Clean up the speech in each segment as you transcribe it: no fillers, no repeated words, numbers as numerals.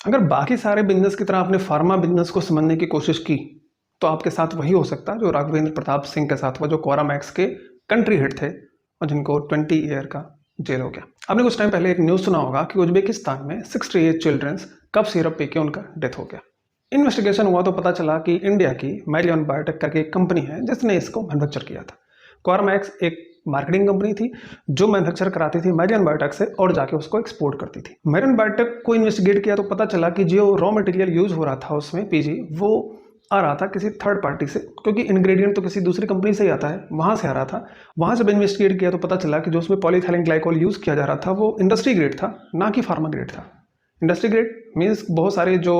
अगर बाकी सारे बिजनेस की तरह आपने फार्मा बिजनेस को समझने की कोशिश की तो आपके साथ वही हो सकता है जो राघवेंद्र प्रताप सिंह के साथ हुआ, जो क्वारामैक्स के कंट्री हेड थे और जिनको 20 ईयर का जेल हो गया। आपने कुछ टाइम पहले एक न्यूज़ सुना होगा कि उज्बेकिस्तान में 68 चिल्ड्रंस कफ सिरप पी के उनका डेथ हो गया। इन्वेस्टिगेशन हुआ तो पता चला कि इंडिया की मैलियन बायोटेक करके एक कंपनी है जिसने इसको मैन्युफैक्चर किया था। क्वारामैक्स एक मार्केटिंग कंपनी थी जो मैन्युफैक्चर कराती थी मैरियन बायोटेक से और जाके उसको एक्सपोर्ट करती थी। मैरियन बायोटेक को इन्वेस्टिगेट किया तो पता चला कि जो रॉ मटेरियल यूज हो रहा था उसमें पीजी, वो आ रहा था किसी थर्ड पार्टी से, क्योंकि इंग्रेडिएंट तो किसी दूसरी कंपनी से ही आता है, वहां से आ रहा था। वहां से जब इन्वेस्टिगेट किया तो पता चला कि जो उसमें पॉलीथाइलिन ग्लाइकोल यूज किया जा रहा था वो इंडस्ट्री ग्रेड था, ना कि फार्मा ग्रेड था। इंडस्ट्री ग्रेड मीन्स बहुत सारे जो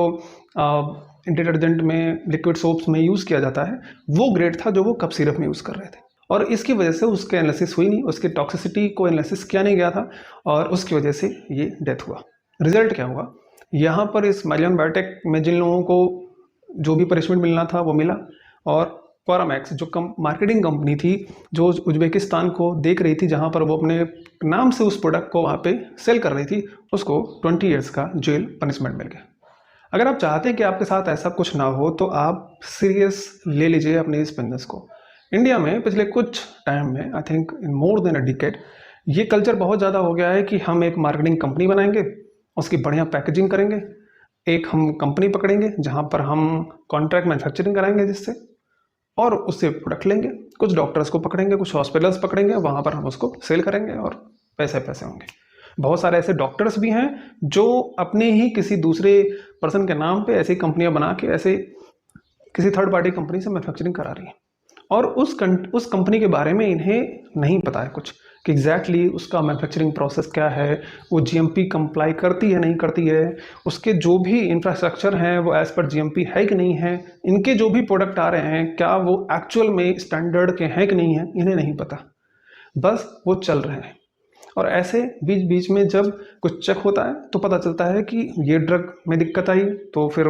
डिटर्जेंट में, लिक्विड सोप्स में यूज किया जाता है, वो ग्रेड था जो वो कप सिरप में यूज कर रहे थे। और इसकी वजह से उसके एनालिसिस हुई नहीं, उसकी टॉक्सिसिटी को एनालिसिस किया नहीं गया था और उसकी वजह से ये डेथ हुआ। रिजल्ट क्या हुआ, यहाँ पर इस मैलियन बायोटेक में जिन लोगों को जो भी पनिशमेंट मिलना था वो मिला, और क्वारामैक्स जो मार्केटिंग कंपनी थी जो उज्बेकिस्तान को देख रही थी, जहाँ पर वो अपने नाम से उस प्रोडक्ट को वहाँ पे सेल कर रही थी, उसको 20 ईयर्स का जेल पनिशमेंट मिल गया। अगर आप चाहते हैं कि आपके साथ ऐसा कुछ ना हो तो आप सीरियस ले लीजिए अपने इस बिजनेस को। इंडिया में पिछले कुछ टाइम में, I think in more than a decade, ये कल्चर बहुत ज़्यादा हो गया है कि हम एक मार्केटिंग कंपनी बनाएंगे, उसकी बढ़िया पैकेजिंग करेंगे, एक हम कंपनी पकड़ेंगे जहाँ पर हम कॉन्ट्रैक्ट मैन्युफैक्चरिंग कराएंगे जिससे, और उससे प्रोडक्ट लेंगे, कुछ डॉक्टर्स को पकड़ेंगे, कुछ हॉस्पिटल्स पकड़ेंगे, वहाँ पर हम उसको सेल करेंगे और पैसे पैसे होंगे। बहुत सारे ऐसे डॉक्टर्स भी हैं जो अपने ही किसी दूसरे पर्सन के नाम पे ऐसी कंपनियां बना के ऐसे किसी थर्ड पार्टी कंपनी से मैन्युफैक्चरिंग करा रही हैं, और उस कंपनी के बारे में इन्हें नहीं पता है कुछ कि एग्जैक्टली उसका मैन्युफैक्चरिंग प्रोसेस क्या है, वो जीएमपी कंप्लाई करती है नहीं करती है, उसके जो भी इंफ्रास्ट्रक्चर हैं वो एज पर जीएमपी है कि नहीं है, इनके जो भी प्रोडक्ट आ रहे हैं क्या वो एक्चुअल में स्टैंडर्ड के हैं कि नहीं है, इन्हें नहीं पता, बस वो चल रहे हैं। और ऐसे बीच बीच में जब कुछ चेक होता है तो पता चलता है कि ये ड्रग में दिक्कत आई तो फिर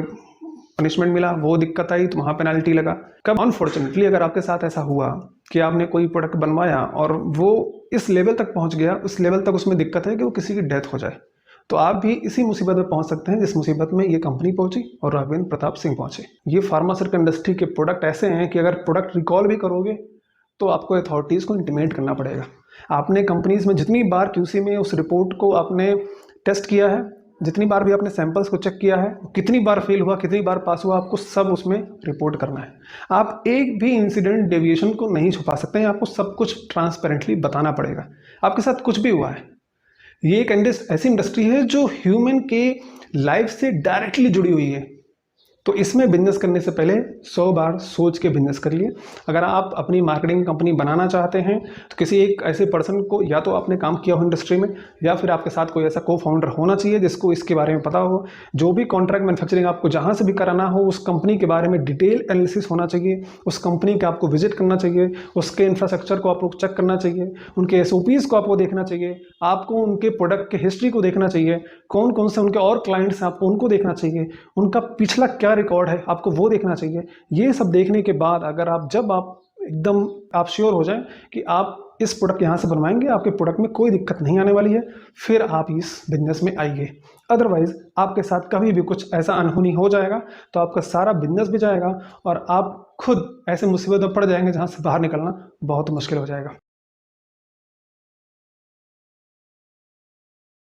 पनिशमेंट मिला, वो दिक्कत आई तो वहाँ पेनल्टी लगा। कब अनफॉर्चुनेटली अगर आपके साथ ऐसा हुआ कि आपने कोई प्रोडक्ट बनवाया और वो इस लेवल तक पहुँच गया, उस लेवल तक उसमें दिक्कत है कि वो किसी की डेथ हो जाए, तो आप भी इसी मुसीबत में पहुंच सकते हैं जिस मुसीबत में ये कंपनी पहुंची और राघवेंद्र प्रताप सिंह पहुंचे। ये फार्मास्यूटिकल इंडस्ट्री के प्रोडक्ट ऐसे हैं कि अगर प्रोडक्ट रिकॉल भी करोगे तो आपको अथॉरिटीज़ को इंटीमेट करना पड़ेगा। आपने कंपनीज में जितनी बार क्यूसी में उस रिपोर्ट को आपने टेस्ट किया है, जितनी बार भी आपने सैंपल्स को चेक किया है, कितनी बार फेल हुआ, कितनी बार पास हुआ, आपको सब उसमें रिपोर्ट करना है। आप एक भी इंसिडेंट डेविएशन को नहीं छुपा सकते हैं, आपको सब कुछ ट्रांसपेरेंटली बताना पड़ेगा। आपके साथ कुछ भी हुआ है, ये एक ऐसी इंडस्ट्री है जो ह्यूमन के लाइफ से डायरेक्टली जुड़ी हुई है, तो इसमें बिजनेस करने से पहले 100 बार सोच के बिजनेस करिए। अगर आप अपनी मार्केटिंग कंपनी बनाना चाहते हैं तो किसी एक ऐसे पर्सन को, या तो आपने काम किया हो इंडस्ट्री में, या फिर आपके साथ कोई ऐसा को फाउंडर होना चाहिए जिसको इसके बारे में पता हो। जो भी कॉन्ट्रैक्ट मैन्युफैक्चरिंग आपको जहाँ से भी कराना हो, उस कंपनी के बारे में डिटेल एनालिसिस होना चाहिए, उस कंपनी का आपको विजिट करना चाहिए, उसके इंफ्रास्ट्रक्चर को आपको चेक करना चाहिए, उनके SOPs को आपको देखना चाहिए, आपको उनके प्रोडक्ट के हिस्ट्री को देखना चाहिए, कौन कौन से उनके और क्लाइंट्स हैं आपको उनको देखना चाहिए, उनका पिछला क्या रिकॉर्ड है आपको वो देखना चाहिए। ये सब देखने के बाद अगर जब आप एकदम आप श्योर हो जाएं कि आप इस प्रोडक्ट यहाँ से बनवाएंगे, आपके प्रोडक्ट में कोई दिक्कत नहीं आने वाली है, फिर आप इस बिजनेस में आइए। अदरवाइज आपके साथ कभी भी कुछ ऐसा अनहोनी हो जाएगा तो आपका सारा बिजनेस भी जाएगा और आप खुद ऐसे मुसीबत में पड़ जाएंगे जहाँ से बाहर निकलना बहुत मुश्किल हो जाएगा।